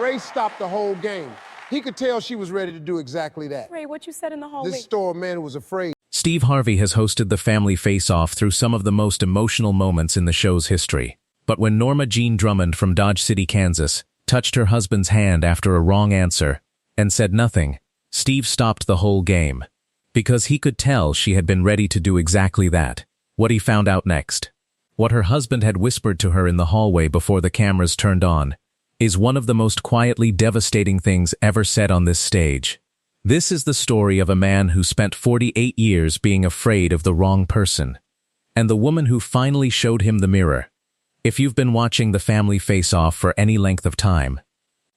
Ray stopped the whole game. He could tell she was ready to do exactly that. Ray, what you said in the hallway? This store man was afraid. Steve Harvey has hosted the Family Face-Off through some of the most emotional moments in the show's history. But when Norma Jean Drummond from Dodge City, Kansas, touched her husband's hand after a wrong answer and said nothing, Steve stopped the whole game. Because he could tell she had been ready to do exactly that. What he found out next, what her husband had whispered to her in the hallway before the cameras turned on, is one of the most quietly devastating things ever said on this stage. This is the story of a man who spent 48 years being afraid of the wrong person, and the woman who finally showed him the mirror. If you've been watching the Family Face-Off for any length of time,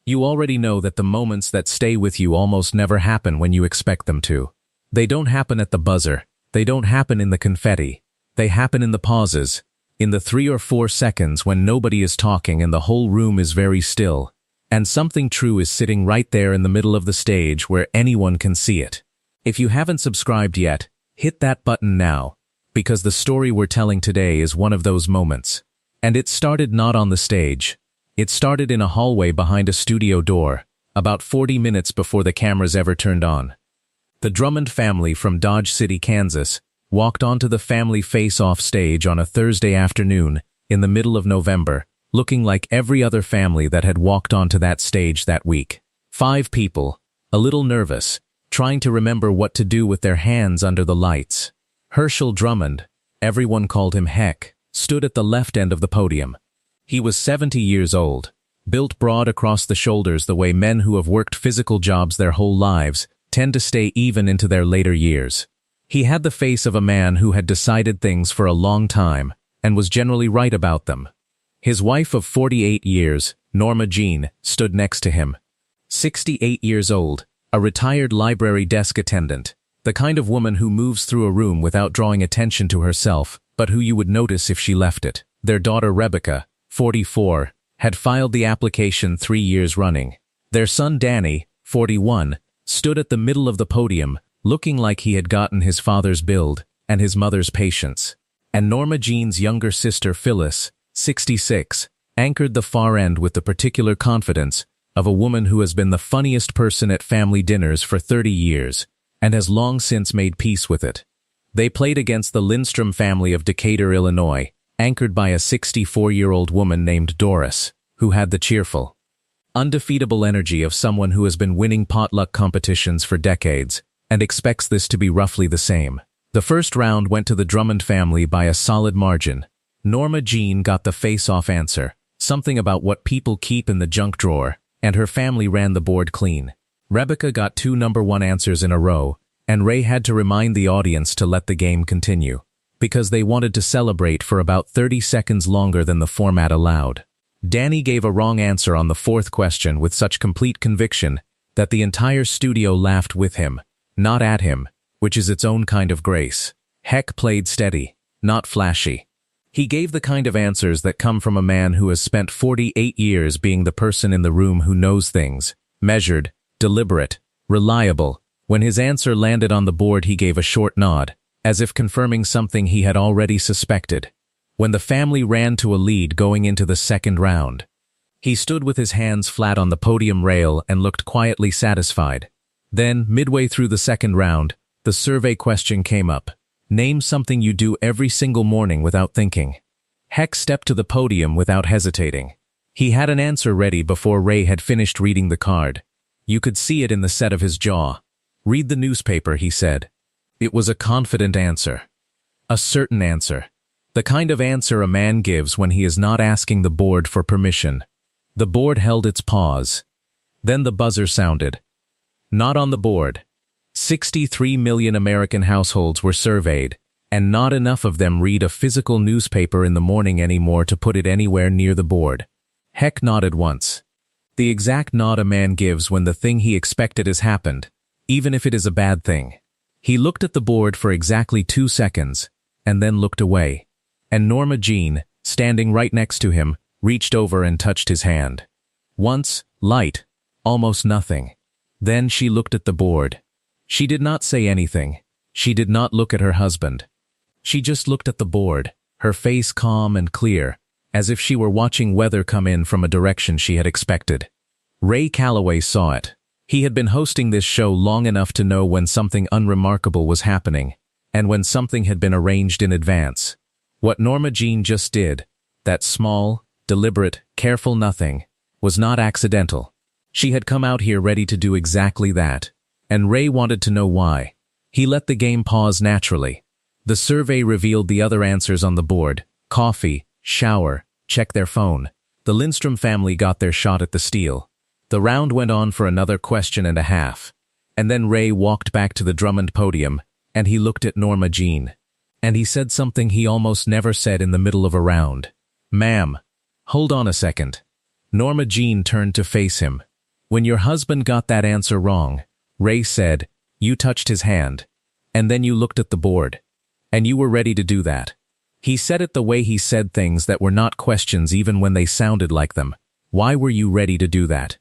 you already know that the moments that stay with you almost never happen when you expect them to. They don't happen at the buzzer. They don't happen in the confetti. They happen in the pauses, in the 3 or 4 seconds when nobody is talking and the whole room is very still, and something true is sitting right there in the middle of the stage where anyone can see it. If you haven't subscribed yet, hit that button now, because the story we're telling today is one of those moments. And it started not on the stage. It started in a hallway behind a studio door, about 40 minutes before the cameras ever turned on. The Drummond family from Dodge City, Kansas, walked onto the Family Face-Off stage on a Thursday afternoon in the middle of November, looking like every other family that had walked onto that stage that week. 5 people, a little nervous, trying to remember what to do with their hands under the lights. Herschel Drummond, everyone called him Heck, stood at the left end of the podium. He was 70 years old, built broad across the shoulders the way men who have worked physical jobs their whole lives tend to stay even into their later years. He had the face of a man who had decided things for a long time and was generally right about them. His wife of 48 years, Norma Jean, stood next to him. 68 years old, a retired library desk attendant, the kind of woman who moves through a room without drawing attention to herself, but who you would notice if she left it. Their daughter Rebecca, 44, had filed the application 3 years running. Their son Danny, 41, stood at the middle of the podium, looking like he had gotten his father's build and his mother's patience. And Norma Jean's younger sister Phyllis, 66, anchored the far end with the particular confidence of a woman who has been the funniest person at family dinners for 30 years and has long since made peace with it. They played against the Lindstrom family of Decatur, Illinois, anchored by a 64-year-old woman named Doris, who had the cheerful, undefeatable energy of someone who has been winning potluck competitions for decades and expects this to be roughly the same. The first round went to the Drummond family by a solid margin. Norma Jean got the face-off answer, something about what people keep in the junk drawer, and her family ran the board clean. Rebecca got 2 number 1 answers in a row, and Ray had to remind the audience to let the game continue, because they wanted to celebrate for about 30 seconds longer than the format allowed. Danny gave a wrong answer on the 4th question with such complete conviction that the entire studio laughed with him, not at him, which is its own kind of grace. Heck played steady, not flashy. He gave the kind of answers that come from a man who has spent 48 years being the person in the room who knows things, measured, deliberate, reliable. When his answer landed on the board, he gave a short nod, as if confirming something he had already suspected. When the family ran to a lead going into the second round, he stood with his hands flat on the podium rail and looked quietly satisfied. Then, midway through the second round, the survey question came up. Name something you do every single morning without thinking. Heck stepped to the podium without hesitating. He had an answer ready before Ray had finished reading the card. You could see it in the set of his jaw. Read the newspaper, he said. It was a confident answer. A certain answer. The kind of answer a man gives when he is not asking the board for permission. The board held its pause. Then the buzzer sounded. Not on the board. 63 million American households were surveyed, and not enough of them read a physical newspaper in the morning anymore to put it anywhere near the board. Heck nodded once. The exact nod a man gives when the thing he expected has happened, even if it is a bad thing. He looked at the board for exactly 2 seconds, and then looked away. And Norma Jean, standing right next to him, reached over and touched his hand. Once, light, almost nothing. Then she looked at the board. She did not say anything. She did not look at her husband. She just looked at the board, her face calm and clear, as if she were watching weather come in from a direction she had expected. Ray Calloway saw it. He had been hosting this show long enough to know when something unremarkable was happening, and when something had been arranged in advance. What Norma Jean just did, that small, deliberate, careful nothing, was not accidental. She had come out here ready to do exactly that, and Ray wanted to know why. He let the game pause naturally. The survey revealed the other answers on the board: coffee, shower, check their phone. The Lindstrom family got their shot at the steal. The round went on for another question and a half, and then Ray walked back to the Drummond podium, and he looked at Norma Jean. And he said something he almost never said in the middle of a round. "Ma'am, hold on a second." Norma Jean turned to face him. "When your husband got that answer wrong," Ray said, "you touched his hand, and then you looked at the board. And you were ready to do that." He said it the way he said things that were not questions even when they sounded like them. Why were you ready to do that?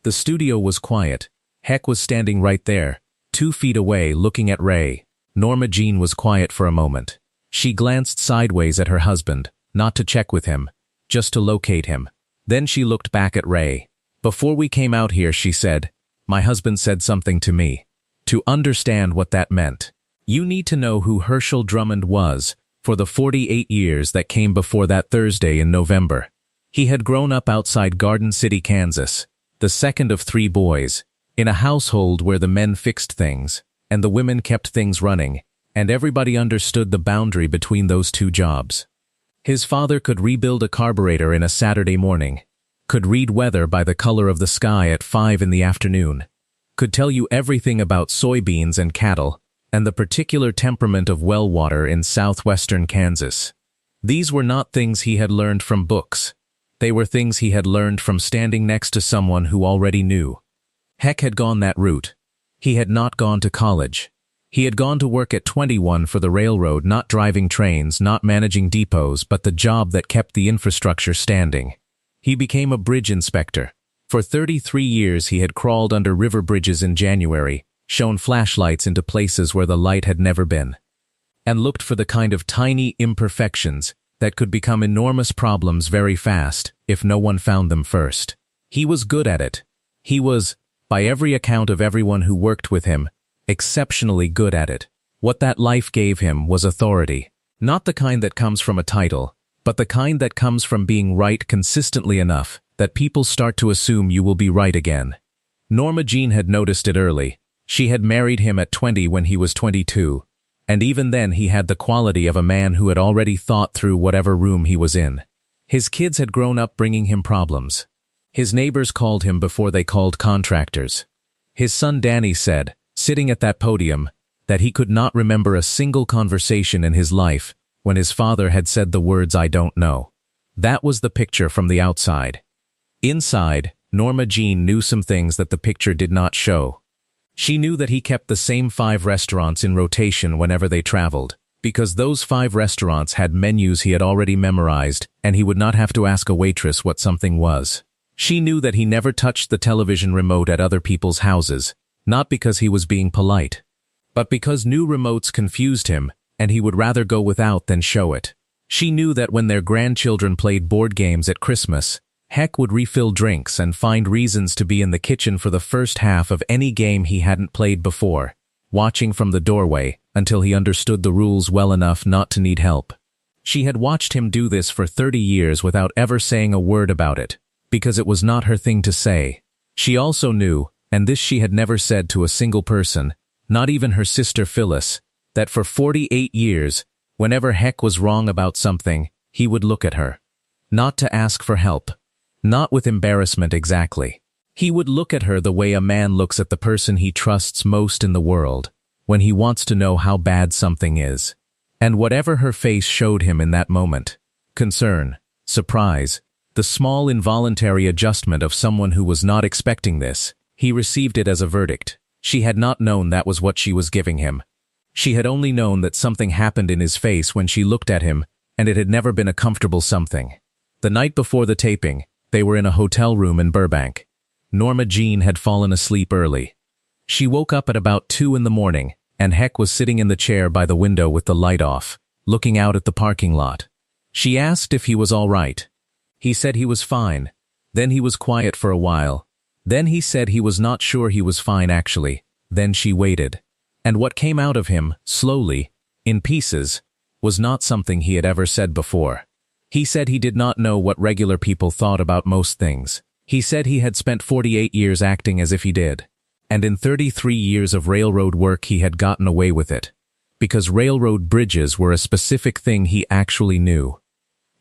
The studio was quiet. Heck was standing right there, 2 feet away, looking at Ray. Norma Jean was quiet for a moment. She glanced sideways at her husband, not to check with him, just to locate him. Then she looked back at Ray. "Before we came out here," she said, "my husband said something to me. To understand what that meant, you need to know who Herschel Drummond was for the 48 years that came before that Thursday in November. He had grown up outside Garden City, Kansas, the second of 3 boys, in a household where the men fixed things, and the women kept things running, and everybody understood the boundary between those 2 jobs. His father could rebuild a carburetor in a Saturday morning, could read weather by the color of the sky at 5 in the afternoon, could tell you everything about soybeans and cattle, and the particular temperament of well water in southwestern Kansas. These were not things he had learned from books. They were things he had learned from standing next to someone who already knew. Heck had gone that route. He had not gone to college. He had gone to work at 21 for the railroad, not driving trains, not managing depots, but the job that kept the infrastructure standing. He became a bridge inspector. For 33 years he had crawled under river bridges in January, shone flashlights into places where the light had never been, and looked for the kind of tiny imperfections that could become enormous problems very fast if no one found them first. He was good at it. He was, by every account of everyone who worked with him, exceptionally good at it. What that life gave him was authority, not the kind that comes from a title, but the kind that comes from being right consistently enough that people start to assume you will be right again. Norma Jean had noticed it early. She had married him at 20 when he was 22, and even then he had the quality of a man who had already thought through whatever room he was in. His kids had grown up bringing him problems. His neighbors called him before they called contractors. His son Danny said, sitting at that podium, that he could not remember a single conversation in his life when his father had said the words "I don't know." That was the picture from the outside. Inside, Norma Jean knew some things that the picture did not show. She knew that he kept the same 5 restaurants in rotation whenever they traveled, because those 5 restaurants had menus he had already memorized, and he would not have to ask a waitress what something was. She knew that he never touched the television remote at other people's houses, not because he was being polite, but because new remotes confused him, and he would rather go without than show it. She knew that when their grandchildren played board games at Christmas, Heck would refill drinks and find reasons to be in the kitchen for the first half of any game he hadn't played before, watching from the doorway until he understood the rules well enough not to need help. She had watched him do this for 30 years without ever saying a word about it, because it was not her thing to say. She also knew, and this she had never said to a single person, not even her sister Phyllis, that for 48 years, whenever Heck was wrong about something, he would look at her. Not to ask for help. Not with embarrassment exactly. He would look at her the way a man looks at the person he trusts most in the world, when he wants to know how bad something is. And whatever her face showed him in that moment, concern, surprise, the small involuntary adjustment of someone who was not expecting this, he received it as a verdict. She had not known that was what she was giving him. She had only known that something happened in his face when she looked at him, and it had never been a comfortable something. The night before the taping, they were in a hotel room in Burbank. Norma Jean had fallen asleep early. She woke up at about 2 in the morning, and Heck was sitting in the chair by the window with the light off, looking out at the parking lot. She asked if he was all right. He said he was fine. Then he was quiet for a while. Then he said he was not sure he was fine actually. Then she waited. And what came out of him, slowly, in pieces, was not something he had ever said before. He said he did not know what regular people thought about most things. He said he had spent 48 years acting as if he did. And in 33 years of railroad work he had gotten away with it. Because railroad bridges were a specific thing he actually knew.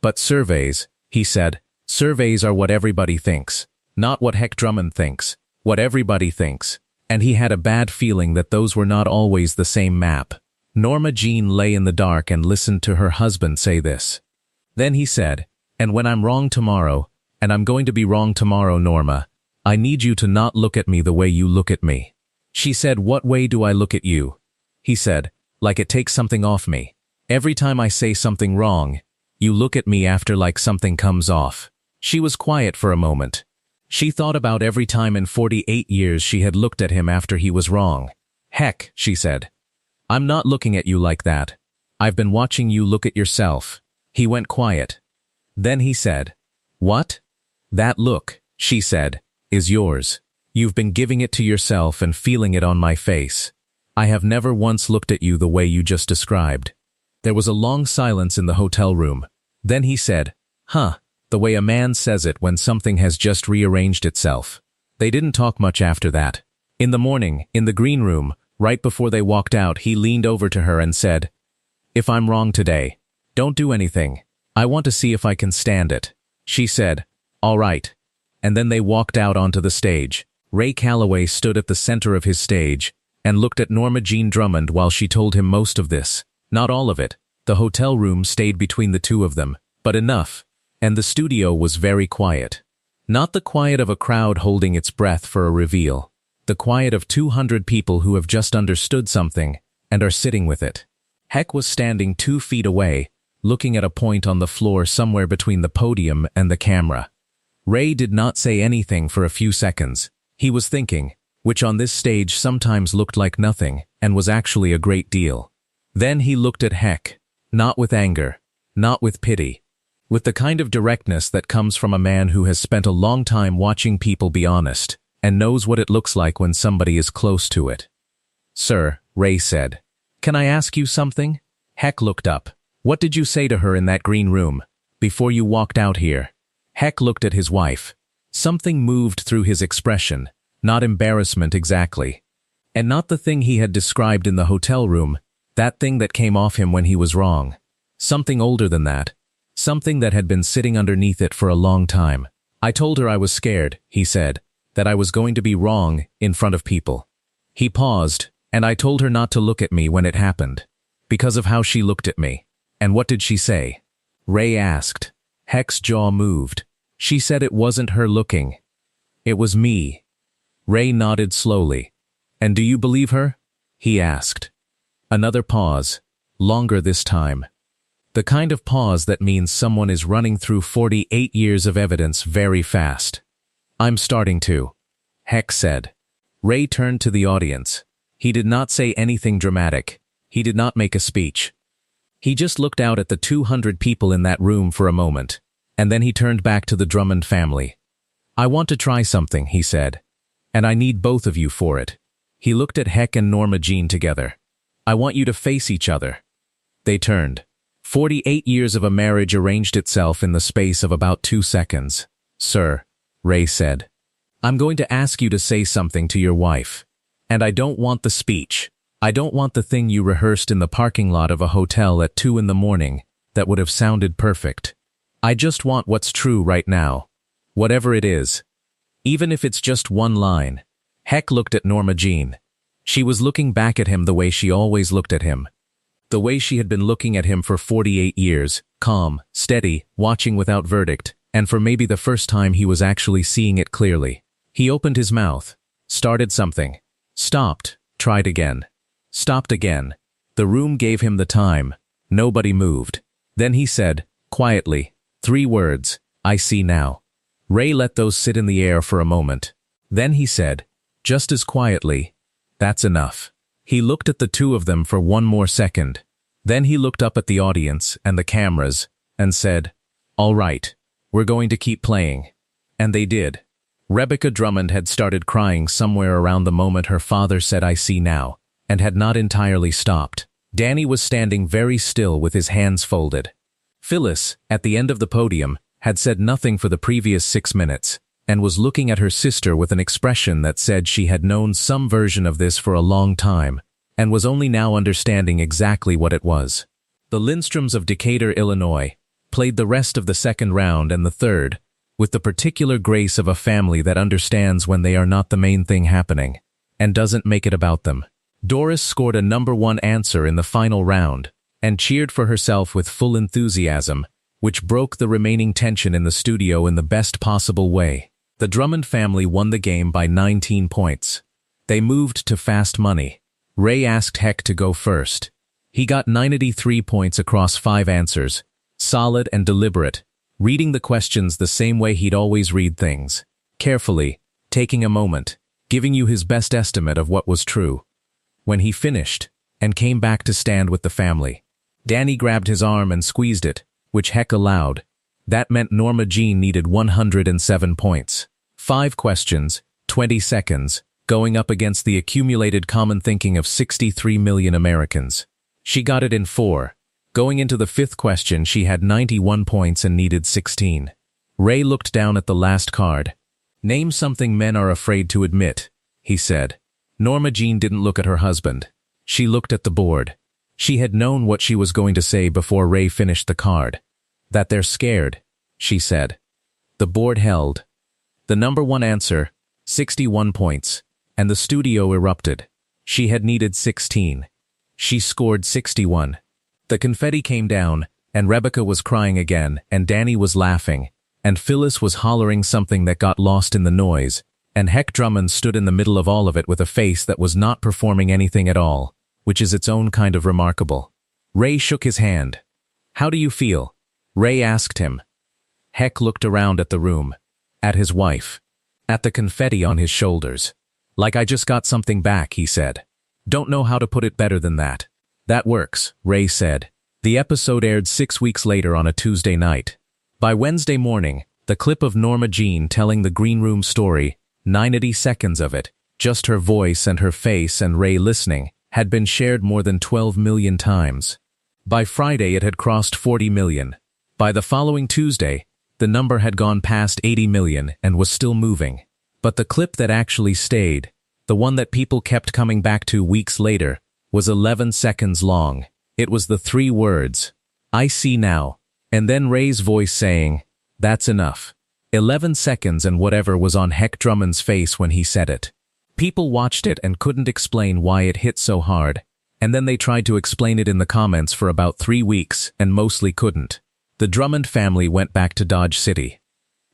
But surveys, he said, surveys are what everybody thinks. Not what Heck Drummond thinks. What everybody thinks. And he had a bad feeling that those were not always the same map. Norma Jean lay in the dark and listened to her husband say this. Then he said, "And when I'm wrong tomorrow, and I'm going to be wrong tomorrow, Norma, I need you to not look at me the way you look at me." She said, "What way do I look at you?" He said, "Like it takes something off me. Every time I say something wrong, you look at me after like something comes off." She was quiet for a moment. She thought about every time in 48 years she had looked at him after he was wrong. "Heck," she said. "I'm not looking at you like that. I've been watching you look at yourself." He went quiet. Then he said, "What?" "That look," she said, "is yours. You've been giving it to yourself and feeling it on my face. I have never once looked at you the way you just described." There was a long silence in the hotel room. Then he said, "Huh, the way a man says it when something has just rearranged itself." They didn't talk much after that. In the morning, in the green room, right before they walked out, he leaned over to her and said, "If I'm wrong today, don't do anything. I want to see if I can stand it." She said, "All right." And then they walked out onto the stage. Ray Calloway stood at the center of his stage and looked at Norma Jean Drummond while she told him most of this. Not all of it. The hotel room stayed between the two of them, but enough. And the studio was very quiet. Not the quiet of a crowd holding its breath for a reveal. The quiet of 200 people who have just understood something and are sitting with it. Heck was standing 2 feet away, looking at a point on the floor somewhere between the podium and the camera. Ray did not say anything for a few seconds. He was thinking, which on this stage sometimes looked like nothing and was actually a great deal. Then he looked at Heck, not with anger, not with pity, with the kind of directness that comes from a man who has spent a long time watching people be honest and knows what it looks like when somebody is close to it. "Sir," Ray said, "can I ask you something?" Heck looked up. "What did you say to her in that green room, before you walked out here?" Heck looked at his wife. Something moved through his expression, not embarrassment exactly. And not the thing he had described in the hotel room, that thing that came off him when he was wrong. Something older than that. Something that had been sitting underneath it for a long time. "I told her I was scared," he said, "that I was going to be wrong in front of people." He paused, "And I told her not to look at me when it happened, because of how she looked at me." "And what did she say?" Ray asked. Heck's jaw moved. "She said it wasn't her looking. It was me." Ray nodded slowly. "And do you believe her?" he asked. Another pause, longer this time. The kind of pause that means someone is running through 48 years of evidence very fast. "I'm starting to," Heck said. Ray turned to the audience. He did not say anything dramatic. He did not make a speech. He just looked out at the 200 people in that room for a moment, and then he turned back to the Drummond family. "I want to try something," he said, "and I need both of you for it." He looked at Heck and Norma Jean together. "I want you to face each other." They turned. 48 years of a marriage arranged itself in the space of about 2 seconds. "Sir," Ray said, "I'm going to ask you to say something to your wife. And I don't want the speech. I don't want the thing you rehearsed in the parking lot of a hotel at 2 in the morning that would have sounded perfect. I just want what's true right now. Whatever it is. Even if it's just one line." Heck looked at Norma Jean. She was looking back at him the way she always looked at him. The way she had been looking at him for 48 years, calm, steady, watching without verdict, and for maybe the first time he was actually seeing it clearly. He opened his mouth, started something, stopped, tried again, stopped again. The room gave him the time. Nobody moved. Then he said, quietly, 3 words, "I see now." Ray let those sit in the air for a moment. Then he said, just as quietly, "That's enough." He looked at the two of them for 1 more second. Then he looked up at the audience and the cameras and said, "All right, we're going to keep playing." And they did. Rebecca Drummond had started crying somewhere around the moment her father said "I see now," and had not entirely stopped. Danny was standing very still with his hands folded. Phyllis, at the end of the podium, had said nothing for the previous 6 minutes, and was looking at her sister with an expression that said she had known some version of this for a long time, and was only now understanding exactly what it was. The Lindstroms of Decatur, Illinois, played the rest of the second round and the third, with the particular grace of a family that understands when they are not the main thing happening, and doesn't make it about them. Doris scored a #1 answer in the final round, and cheered for herself with full enthusiasm, which broke the remaining tension in the studio in the best possible way. The Drummond family won the game by 19 points. They moved to fast money. Ray asked Heck to go first. He got 93 points across 5 answers, solid and deliberate, reading the questions the same way he'd always read things, carefully, taking a moment, giving you his best estimate of what was true. When he finished, and came back to stand with the family, Danny grabbed his arm and squeezed it, which Heck allowed. That meant Norma Jean needed 107 points. 5 questions, 20 seconds, going up against the accumulated common thinking of 63 million Americans. She got it in 4. Going into the 5th question, she had 91 points and needed 16. Ray looked down at the last card. "Name something men are afraid to admit," he said. Norma Jean didn't look at her husband. She looked at the board. She had known what she was going to say before Ray finished the card. "That they're scared," she said. The board held. The #1 answer, 61 points, and the studio erupted. She had needed 16. She scored 61. The confetti came down, and Rebecca was crying again, and Danny was laughing, and Phyllis was hollering something that got lost in the noise, and Heck Drummond stood in the middle of all of it with a face that was not performing anything at all, which is its own kind of remarkable. Ray shook his hand. "How do you feel?" Ray asked him. Heck looked around at the room, at his wife, at the confetti on his shoulders. "Like I just got something back," he said. "Don't know how to put it better than that." "That works," Ray said. The episode aired 6 weeks later on a Tuesday night. By Wednesday morning, the clip of Norma Jean telling the green room story, 90 seconds of it, just her voice and her face and Ray listening, had been shared more than 12 million times. By Friday it had crossed 40 million. By the following Tuesday, the number had gone past 80 million and was still moving. But the clip that actually stayed, the one that people kept coming back to weeks later, was 11 seconds long. It was the 3 words, "I see now," and then Ray's voice saying, "That's enough." 11 seconds and whatever was on Heck Drummond's face when he said it. People watched it and couldn't explain why it hit so hard, and then they tried to explain it in the comments for about 3 weeks and mostly couldn't. The Drummond family went back to Dodge City.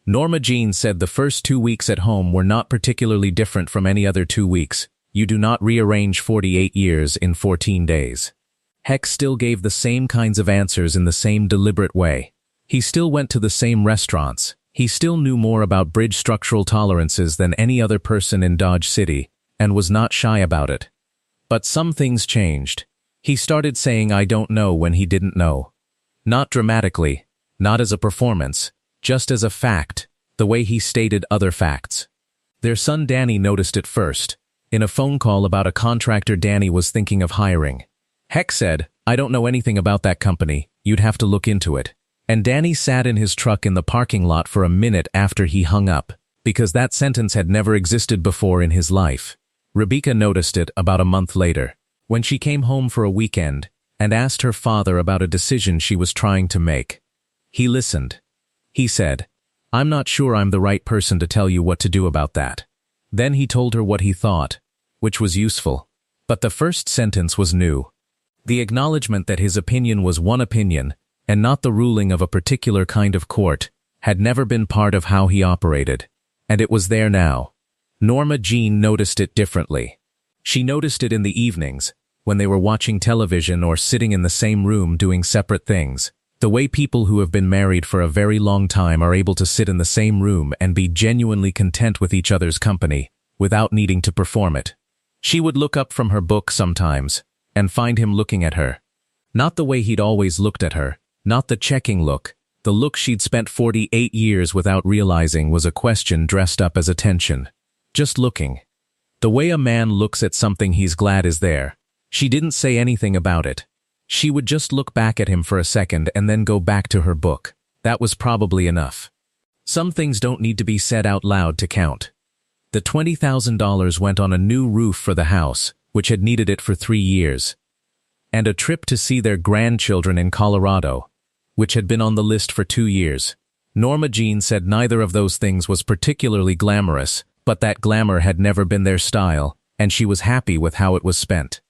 Norma Jean said the first 2 weeks at home were not particularly different from any other 2 weeks. You do not rearrange 48 years in 14 days. Heck still gave the same kinds of answers in the same deliberate way. He still went to the same restaurants. He still knew more about bridge structural tolerances than any other person in Dodge City, and was not shy about it. But some things changed. He started saying "I don't know" when he didn't know. Not dramatically, not as a performance, just as a fact, the way he stated other facts. Their son Danny noticed it first, in a phone call about a contractor Danny was thinking of hiring. Heck said, "I don't know anything about that company, you'd have to look into it." And Danny sat in his truck in the parking lot for a minute after he hung up, because that sentence had never existed before in his life. Rebecca noticed it about a month later, when she came home for a weekend, and asked her father about a decision she was trying to make. He listened. He said, "I'm not sure I'm the right person to tell you what to do about that." Then he told her what he thought, which was useful. But the first sentence was new. The acknowledgement that his opinion was one opinion, and not the ruling of a particular kind of court, had never been part of how he operated. And it was there now. Norma Jean noticed it differently. She noticed it in the evenings, when they were watching television or sitting in the same room doing separate things. The way people who have been married for a very long time are able to sit in the same room and be genuinely content with each other's company, without needing to perform it. She would look up from her book sometimes, and find him looking at her. Not the way he'd always looked at her, not the checking look, The look she'd spent 48 years without realizing was a question dressed up as attention. Just looking. The way a man looks at something he's glad is there. She didn't say anything about it. She would just look back at him for a second and then go back to her book. That was probably enough. Some things don't need to be said out loud to count. The $20,000 went on a new roof for the house, which had needed it for 3 years. And a trip to see their grandchildren in Colorado, which had been on the list for 2 years. Norma Jean said neither of those things was particularly glamorous, but that glamour had never been their style, and she was happy with how it was spent.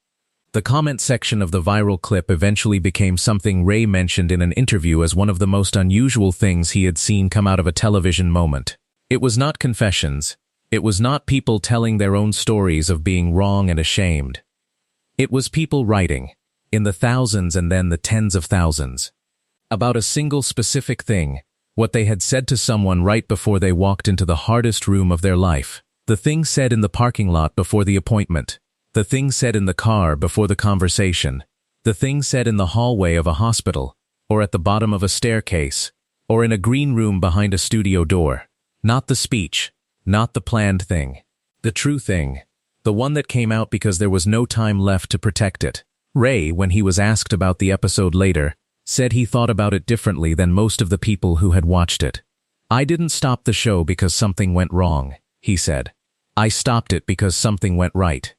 The comment section of the viral clip eventually became something Ray mentioned in an interview as one of the most unusual things he had seen come out of a television moment. It was not confessions. It was not people telling their own stories of being wrong and ashamed. It was people writing, in the thousands and then the tens of thousands, about a single specific thing, what they had said to someone right before they walked into the hardest room of their life, the thing said in the parking lot before the appointment, the thing said in the car before the conversation, the thing said in the hallway of a hospital, or at the bottom of a staircase, or in a green room behind a studio door. Not the speech, not the planned thing. The true thing. The one that came out because there was no time left to protect it. Ray, when he was asked about the episode later, said he thought about it differently than most of the people who had watched it. "I didn't stop the show because something went wrong," he said. "I stopped it because something went right.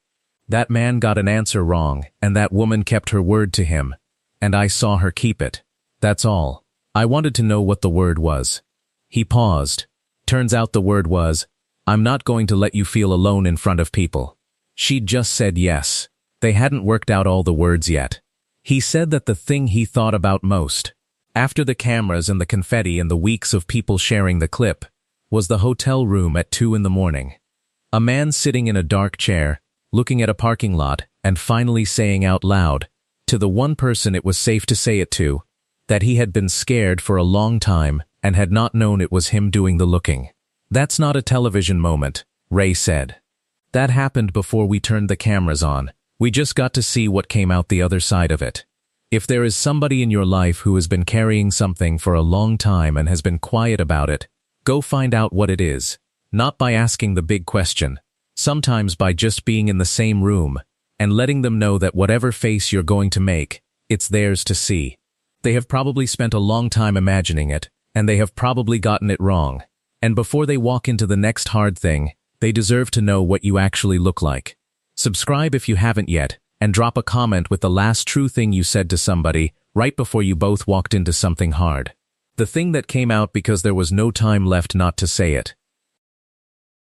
That man got an answer wrong, and that woman kept her word to him, and I saw her keep it. That's all. I wanted to know what the word was." He paused. Turns out the word was, "I'm not going to let you feel alone in front of people." She'd just said yes. They hadn't worked out all the words yet. He said that the thing he thought about most, after the cameras and the confetti and the weeks of people sharing the clip, was the hotel room at 2 in the morning. A man sitting in a dark chair, looking at a parking lot, and finally saying out loud, to the one person it was safe to say it to, that he had been scared for a long time and had not known it was him doing the looking. "That's not a television moment," Ray said. "That happened before we turned the cameras on. We just got to see what came out the other side of it. If there is somebody in your life who has been carrying something for a long time and has been quiet about it, go find out what it is. Not by asking the big question. Sometimes by just being in the same room and letting them know that whatever face you're going to make, it's theirs to see. They have probably spent a long time imagining it, and they have probably gotten it wrong. And before they walk into the next hard thing, they deserve to know what you actually look like." Subscribe if you haven't yet, and drop a comment with the last true thing you said to somebody right before you both walked into something hard. The thing that came out because there was no time left not to say it.